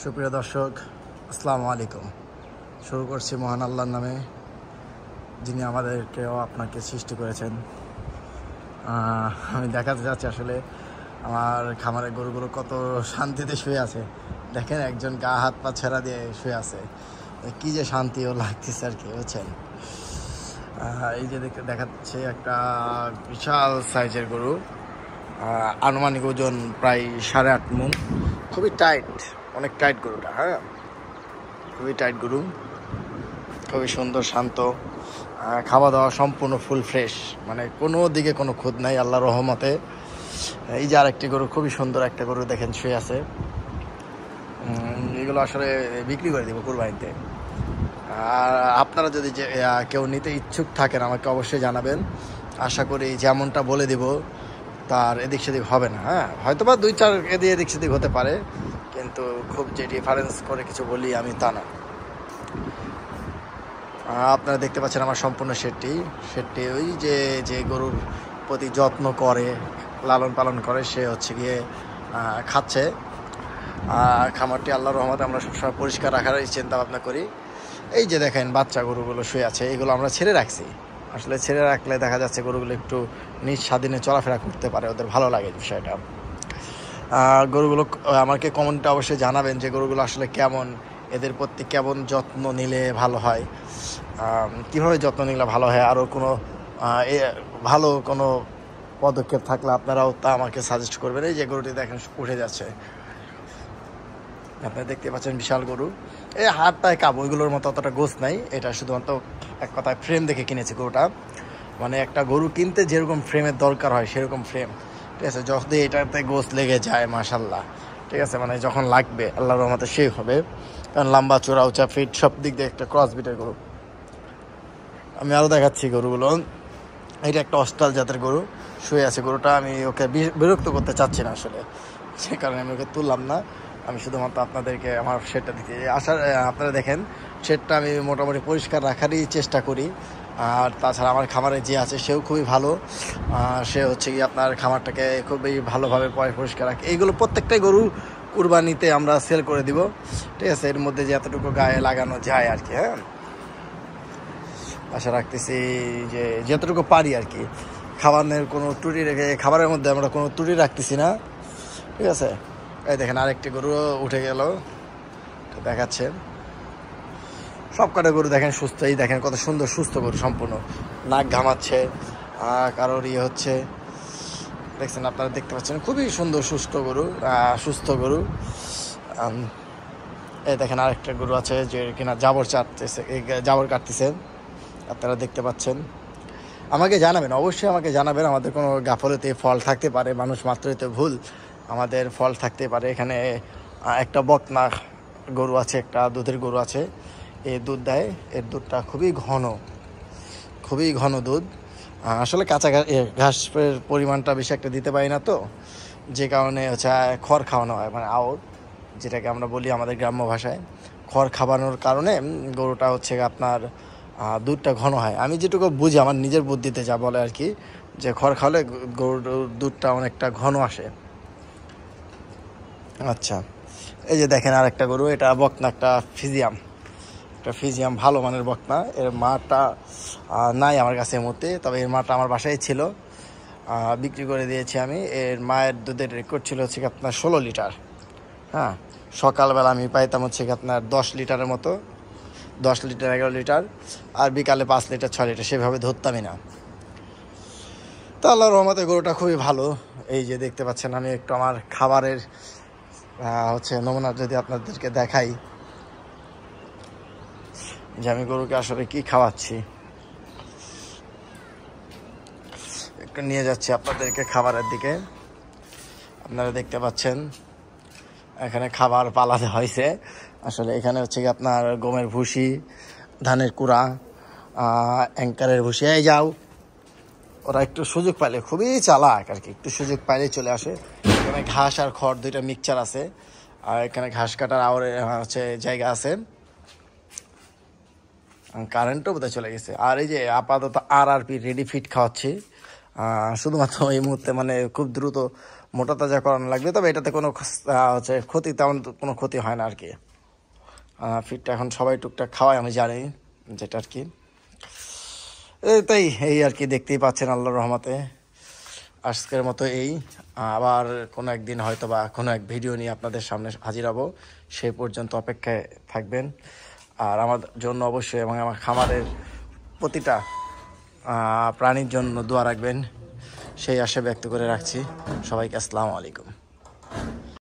সুপ্রিয় দর্শক, আসসালামু আলাইকুম। শুরু করছি মহান আল্লাহর নামে, যিনি আমাদেরকেও আপনাকে সৃষ্টি করেছেন। আমি দেখাতে যাচ্ছি আসলে আমার খামারের গরুগুলো কত শান্তিতে শুয়ে আছে। দেখেন, একজন গা হাত পা ছেড়া দিয়ে শুয়ে আছে। কি যে শান্তিও লাগতেছে আর কি, বুঝছেন। এই যে দেখাচ্ছে একটা বিশাল সাইজের গরু, আনুমানিক ওজন প্রায় 8.5 মণ। খুবই টাইট, অনেক টাইট গরুটা। হ্যাঁ, খুবই টাইট গরু, খুবই সুন্দর, শান্ত। খাওয়া দাওয়া সম্পূর্ণ ফুল ফ্রেশ, মানে কোনো দিকে কোনো খুঁত নাই আল্লাহর রহমতে। এই যে আরেকটি গরু, খুবই সুন্দর একটা গরু দেখেন শুয়ে আছে। এগুলো আসলে বিক্রি করে দেবো কুরবানিতে। আর আপনারা যদি কেউ নিতে ইচ্ছুক থাকেন আমাকে অবশ্যই জানাবেন। আশা করি যেমনটা বলে দিব তার এদিক সেদিক হবে না। হ্যাঁ, হয়তো বা 2-4 এদিক সেদিক হতে পারে, কিন্তু খুব যে ডিফারেন্স করে কিছু বলি আমি তা না। আপনারা দেখতে পাচ্ছেন আমার সম্পূর্ণ শেডটি ওই যে গরুর প্রতি যত্ন করে, লালন পালন করে, সে হচ্ছে গিয়ে খাচ্ছে। খামারটি আল্লাহর রহমতে আমরা সবসময় পরিষ্কার রাখারই চিন্তা ভাবনা করি। এই যে দেখেন বাচ্চা গরুগুলো শুয়ে আছে, এগুলো আমরা ছেড়ে রাখছি। আসলে ছেড়ে রাখলে দেখা যাচ্ছে গরুগুলো একটু নিজ স্বাধীনে চলাফেরা করতে পারে, ওদের ভালো লাগে বিষয়টা। গরুগুলো আমাকে কমেন্টে অবশ্যই জানাবেন যে গরুগুলো আসলে কেমন, এদের প্রতি কেমন যত্ন নিলে ভালো হয়, কীভাবে যত্ন নিলে ভালো হয়। আরও কোনো ভালো কোনো পদক্ষেপ থাকলে আপনারাও তা আমাকে সাজেস্ট করবেন। এই যে গরুটি দেখেন উঠে যাচ্ছে, আপনারা দেখতে পাচ্ছেন বিশাল গরু। এই হাড়টায় কাবু, ওইগুলোর মতো অতটা গোছ নাই। এটা শুধুমাত্র এক কথায় ফ্রেম দেখে কিনেছি গরুটা। মানে একটা গরু কিনতে যেরকম ফ্রেমের দরকার হয় সেরকম ফ্রেম, ঠিক আছে। যদি এটাতে গোছ লেগে যায় মাশাল্লাহ, ঠিক আছে, মানে যখন লাগবে আল্লাহর রহমতে সেই হবে। কারণ লম্বা চোরা উঁচা ফিট সব দিক দিয়ে একটা ক্রস বিটের গরু। আমি আরও দেখাচ্ছি গরুগুলো। এটা একটা অস্ট্রাল জাতের গরু শুয়ে আছে গরুটা। আমি ওকে বিরক্ত করতে চাচ্ছি না আসলে, সে কারণে আমি ওকে তুললাম না। আমি শুধুমাত্র আপনাদেরকে আমার শেডটা দিতে আসার, আপনারা দেখেন শেডটা আমি মোটামুটি পরিষ্কার রাখারই চেষ্টা করি। আর তাছাড়া আমার খামারে যে আছে সেও খুবই ভালো। সে হচ্ছে কি আপনার খামারটাকে খুবই ভালোভাবে পরিষ্কার রাখে। এইগুলো প্রত্যেকটাই গরু কুরবানিতে আমরা সেল করে দিব, ঠিক আছে। এর মধ্যে যে এতটুকু গায়ে লাগানো যায় আর কি। হ্যাঁ, আশা রাখতেছি যে যতটুকু পারি আর কি, খাবারের কোনো ত্রুটি রেখে, খাবারের মধ্যে আমরা কোনো ত্রুটি রাখতেছি না, ঠিক আছে। এই দেখেন আরেকটি গরু উঠে গেল, দেখাচ্ছে। সব কটা গরু দেখেন সুস্থ। এই দেখেন কত সুন্দর সুস্থ গরু, সম্পূর্ণ নাক ঘামাচ্ছে, কারোর হচ্ছে, দেখছেন, আপনারা দেখতে পাচ্ছেন খুবই সুন্দর সুস্থ গরু। এই দেখেন আরেকটা গরু আছে যে কিনা জাবর কাটতেছে, আপনারা দেখতে পাচ্ছেন। আমাকে জানাবেন, অবশ্যই আমাকে জানাবেন। আমাদের কোনো গাফলতে ফল থাকতে পারে, মানুষ মাত্রই তো ভুল, আমাদের ফল থাকতে পারে। এখানে একটা বকনা গরু আছে, একটা দুধের গরু আছে, এই দুধ দেয়। এর দুধটা খুবই ঘন দুধ। আসলে কাঁচা ঘাসের পরিমাণটা বেশি একটা দিতে পারি না, তো যে কারণে হচ্ছে খড় খাওয়ানো হয়, মানে আউট যেটাকে আমরা বলি আমাদের গ্রাম্য ভাষায়। খড় খাওয়ানোর কারণে গরুটা হচ্ছে আপনার দুধটা ঘন হয়। আমি যেটুকু বুঝি, আমার নিজের বুদ্ধিতে যা বলে আর কি, যে খড় খাওয়ালে গরুর দুধটা অনেকটা ঘন আসে। আচ্ছা, এই যে দেখেন আরেকটা গরু, এটা বকনা, একটা ফিজিয়াম ভালো মানের বকনা। এর মাটা নাই আমার কাছে এই মুহূর্তে, তবে এর মাটা আমার বাসায় ছিল, বিক্রি করে দিয়েছি আমি। এর মায়ের দুধের রেকর্ড ছিল হচ্ছে আপনার 16 লিটার। হ্যাঁ, সকালবেলা আমি পাইতাম হচ্ছে আপনার 10 লিটারের মতো, 10 লিটার 11 লিটার, আর বিকালে 5 লিটার 6 লিটার, সেভাবে ধরতামই না। তো আল্লাহর রহমতে গরুটা খুবই ভালো। এই যে দেখতে পাচ্ছেন, আমি একটু আমার খাবারের হচ্ছে নমুনা যদি আপনাদেরকে দেখাই, যে আমি গরুকে আসলে কি খাওয়াচ্ছি, একটু নিয়ে যাচ্ছি আপনাদেরকে খাবারের দিকে। আপনারা দেখতে পাচ্ছেন এখানে খাবার পালা হয়েছে। আসলে এখানে হচ্ছে কি আপনার গমের ভুসি, ধানের কুড়া, অ্যাঙ্কারের ভুসি। এই যাও, ওরা একটু সুযোগ পাইলে, খুবই চালাক আর কি, একটু সুযোগ পাইলে চলে আসে। এখানে ঘাস আর খড় দুইটা মিক্সচার আছে, আর এখানে ঘাস কাটার হচ্ছে জায়গা আছে। কারেন্টও বোধহয় চলে গেছে। আর এই যে আপাতত RRP রেডি ফিট খাওয়াচ্ছি, শুধুমাত্র এই মুহূর্তে, মানে খুব দ্রুত মোটা তাজা করানো লাগবে। তবে এটাতে কোনো হচ্ছে ক্ষতি, তেমন কোনো ক্ষতি হয় না আর কি। ফিডটা এখন সবাই টুকটাক খাওয়ায় আমি জানি, যেটা আর কি তাই এই আর কি, দেখতেই পাচ্ছেন আল্লাহর রহমতে। আজকের মতো এই, আবার কোনো একদিন হয়তো বা কোনো এক ভিডিও নিয়ে আপনাদের সামনে হাজির হব। সেই পর্যন্ত অপেক্ষায় থাকবেন। আর আমার জন্য অবশ্যই এবং আমার খামারের প্রতিটা প্রাণীর জন্য দোয়া রাখবেন, সেই আশা ব্যক্ত করে রাখছি। সবাইকে আসসালামু আলাইকুম।